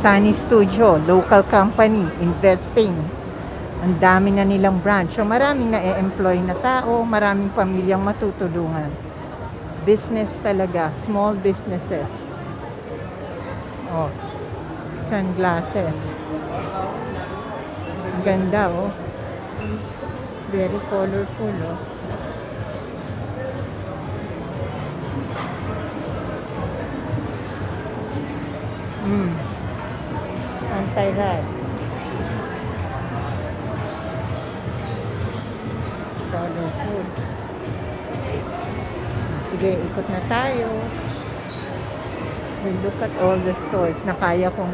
Sunny Studio, local company, investing. Ang dami na nilang branch. So maraming na-employ na tao, maraming pamilyang matutulungan. Business talaga, small businesses. Oh, sunglasses. Ang ganda, oh. Very colorful, oh. Anti-rat. Colorful. Sige, ikot na tayo. We'll look at all the stores na kaya kong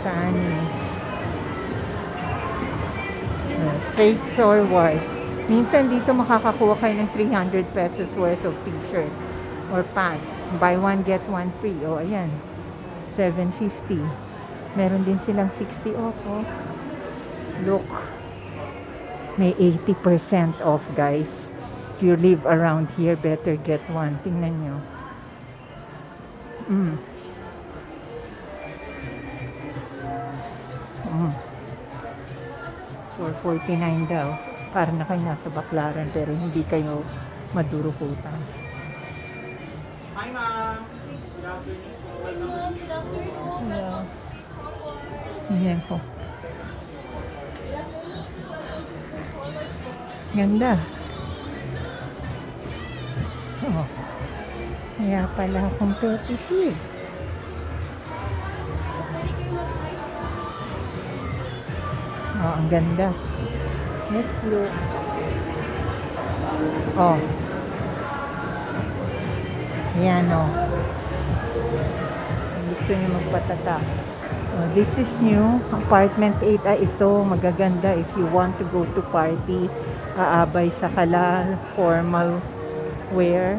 Sunnies. Straightforward. Minsan dito makakakuha kayo ng 300 pesos worth of t-shirt or pants. Buy one, get one free. O, ayan. 750. Meron din silang 60 off, oh. Look. May 80% off, guys. If you live around here, better get one. Tingnan nyo. $4.49 daw. Para na kayo nasa Baclaran, pero hindi kayo madurukutan. Hi, ma'am. Good afternoon. Hello. Ayan ko. Ganda. Oh. Kaya pala competitive. Oh, ang ganda. Let's look. Oh. Ayan, oh. Gusto niyo magpatatak. Oh, this is new. Apartment 8. Ito. Magaganda if you want to go to party. Aabay sa kalal. Formal wear.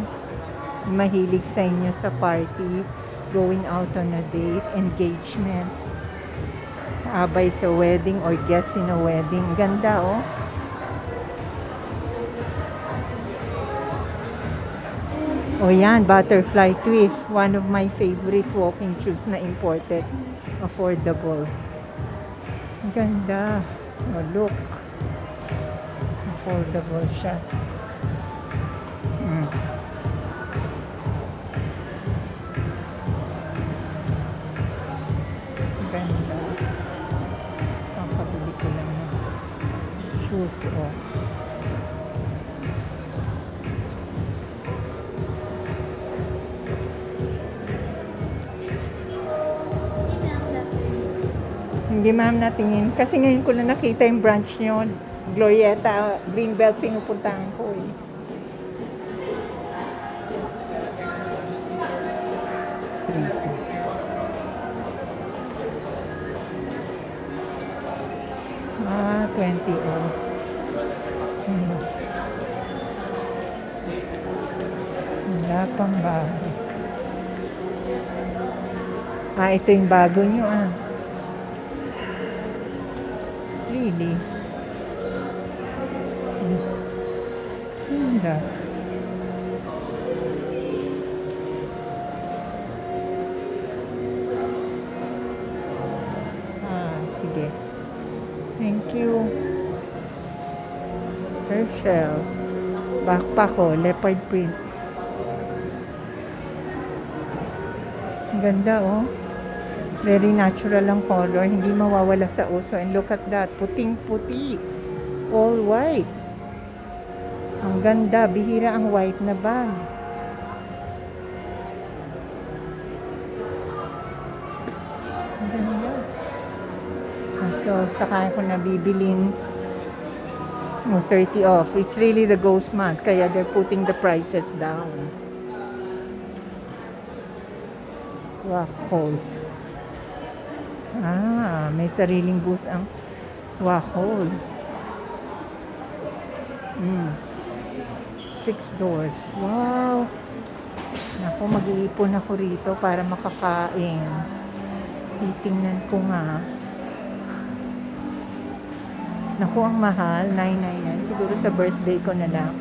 Mahilig sa inyo sa party. Going out on a date. Engagement. Aabay sa wedding or guest in a wedding. Ganda, oh. O yan, butterfly twist. One of my favorite walking shoes na imported. Affordable. Ganda. O, look. Affordable siya. Ganda. Papabili ko lang ng shoes, o. Hindi ma'am natingin. Kasi ngayon ko lang nakita yung branch nyo. Glorieta, Greenbelt, pinupuntahan ko eh. Dito. Ah, 20 off. Wala pang bago. Ah, ito yung bago nyo ah. Really? Ganda. Ah, sige. Thank you. Herschel. Backpack ko, leopard print. Ang ganda, oh. Very natural ang color. Hindi mawawala sa uso. And look at that. Puting-puti. All white. Ang ganda. Bihira ang white na bag. Ang ganda. So, saka ko nabibilin. 30 off. It's really the ghost month. Kaya they're putting the prices down. Waffle. Ah, may sariling booth ang Waffle. 6 doors. Wow! Naku, mag-iipon ako rito para makakain. Titingnan ko nga. Naku, ang mahal. $999. Siguro sa birthday ko na lang.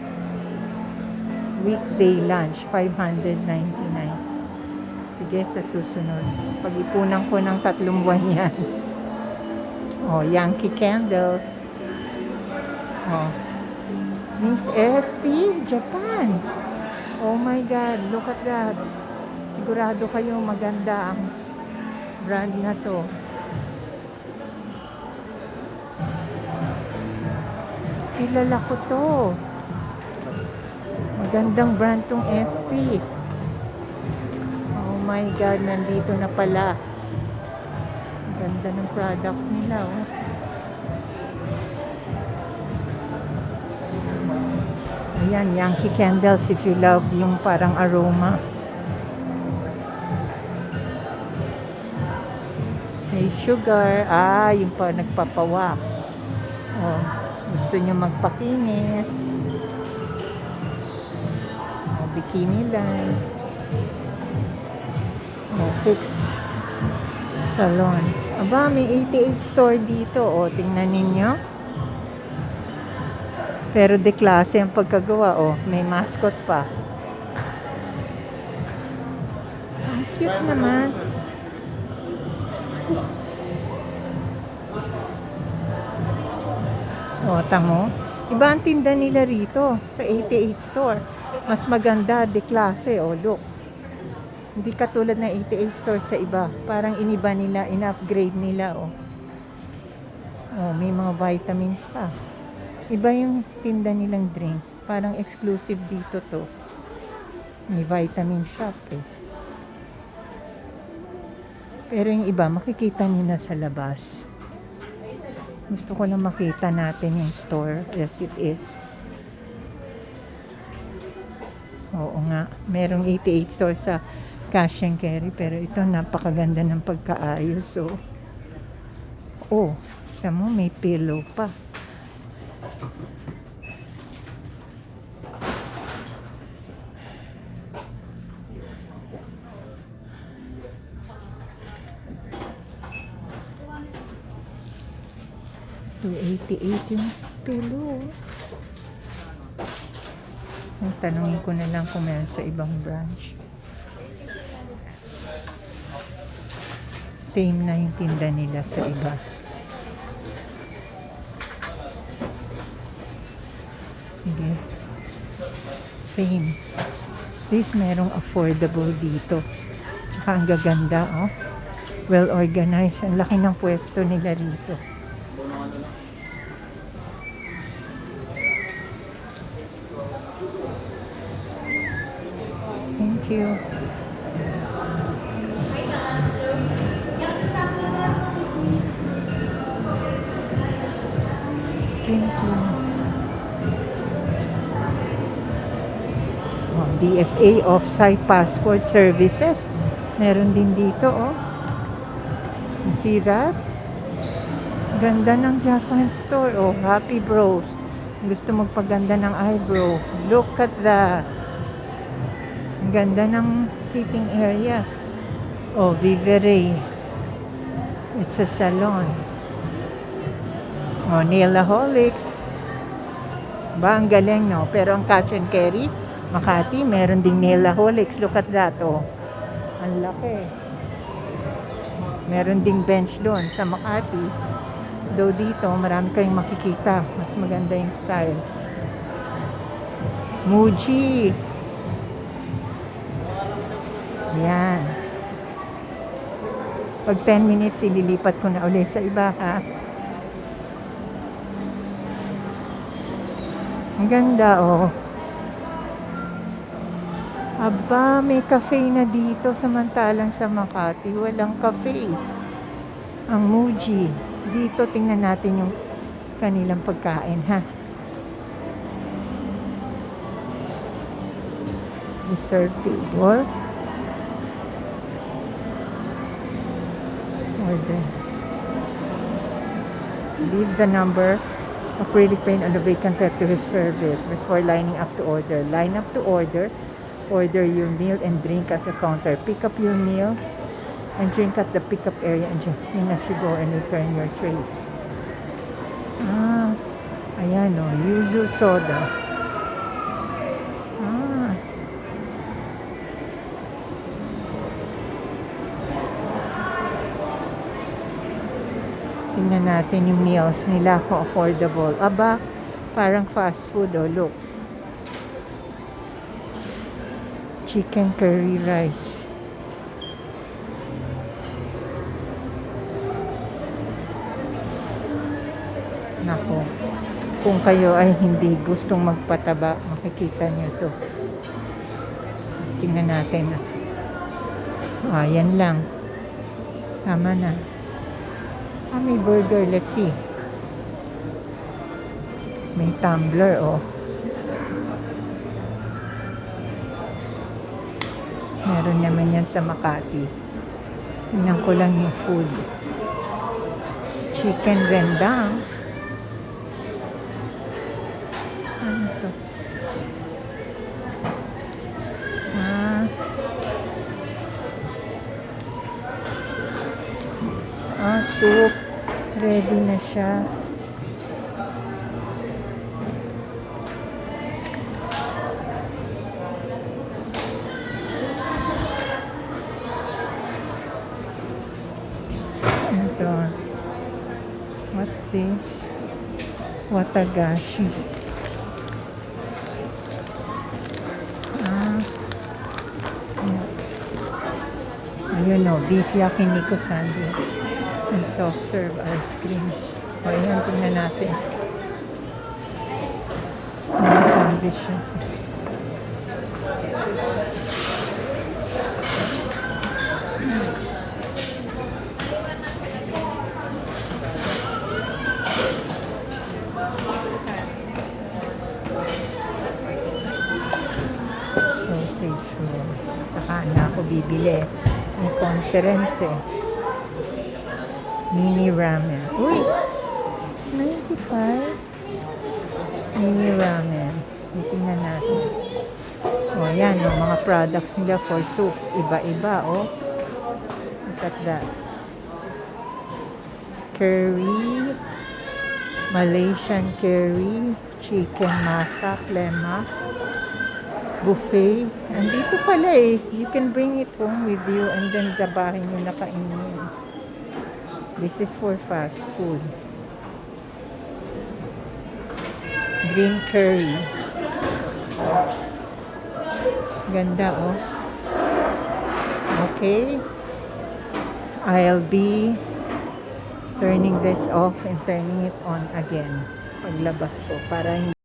Weekday lunch, $599. Sige, Sige, sa susunod. Pag-ipunan ko ng 3 buwan yan. Oh, Yankee Candles. Oh. Miss ST, Japan. Oh my God, look at that. Sigurado kayo maganda ang brand na to. Kilala ko to. Magandang brand tong ST. Oh my God, nandito na pala. Ganda ng products nila, oh. Ayan, Yankee Candles if you love yung parang aroma. May sugar. Ah, yung pa nagpapawax. Oh, gusto nyo magpakinis. Oh, bikini line. Oh, fix salon. Aba, may 88 store dito. O, tingnan ninyo. Pero de klase ang pagkagawa. O, may mascot pa. Ang cute naman. O, tamo. Iba ang tinda nila rito sa 88 store. Mas maganda, de klase. O, look. Hindi katulad na 88 store sa iba. Parang iniba nila, in-upgrade nila, oh. Oh, may mga vitamins pa. Iba yung tinda nilang drink. Parang exclusive dito to. May vitamin shop, eh. Pero yung iba, makikita nyo na sa labas. Gusto ko lang makita natin yung store as it is. Oo nga, merong 88 store sa cash and carry, pero ito napakaganda ng pagkaayos. So, oh, tamo, may pillow pa. $288 yung pillow. Tanungin ko na lang kung meron sa ibang branch. Same na yung tinda nila sa iba. Sige. Same. At least merong affordable dito. Tsaka ang gaganda, oh. Well organized. Ang laki ng pwesto nila rito. Thank you. Skin tone. Oh, DFA Offsite Passport Services. Meron din dito, oh. You see that? Ganda ng Japan store, oh. Happy Bros. Gusto magpaganda ng eyebrow. Look at that. Ang ganda ng sitting area. Oh, Vivere. It's a salon. Oh, Nailaholics. Ba, ang galing, no? Pero ang cash and carry, Makati, meron ding Nailaholics. Look at that, oh. Ang laki. Meron ding bench doon sa Makati. Though dito, marami kayong makikita. Mas maganda yung style. Muji. Yan. Pag 10 minutes, ililipat ko na ulit sa iba, ha? Ang ganda, oh. Aba, may cafe na dito, samantalang sa Makati, walang cafe. Ang Muji. Dito, tingnan natin yung kanilang pagkain, ha? Reserve table. Order. Leave the number acrylic paint on the vacant set to reserve it before lining up to order. Line up to order. Order your meal and drink at the counter. Pick up your meal and drink at the pickup area and you as you go and return your trays. Ah, ayan o. Yuzu soda. Ah. Tingnan natin yung meals nila kung affordable. Aba, parang fast food, oh, look. Chicken curry rice. Nako, kung kayo ay hindi gustong magpataba, makikita nyo to. Tingnan natin. Yan lang. Tama na. May burger. Let's see. May tumbler, oh. Meron naman yan sa Makati. Tingnan ko lang yung food. Chicken rendang. Ano to? Soup. Ready na siya. Ito. What's this? Watagashi. Ayun, no, beef yakiniku sandwich and soft serve ice cream. Ayan, tingnan natin. Sandwich siya. Sausage roll. Saka na ako bibili. May conference eh. Mini ramen. Uy! 95. Mini ramen. Tingnan natin. Yan, mga products nila for soups. Iba-iba, oh. Look at that. Curry. Malaysian curry. Chicken masak. Lemak. Buffet. Andito pala eh. You can bring it home with you and then sa bahay nyo nakainin. This is for fast food. Green curry. Ganda, oh. Okay. I'll be turning this off and turning it on again. Paglabas ko para hindi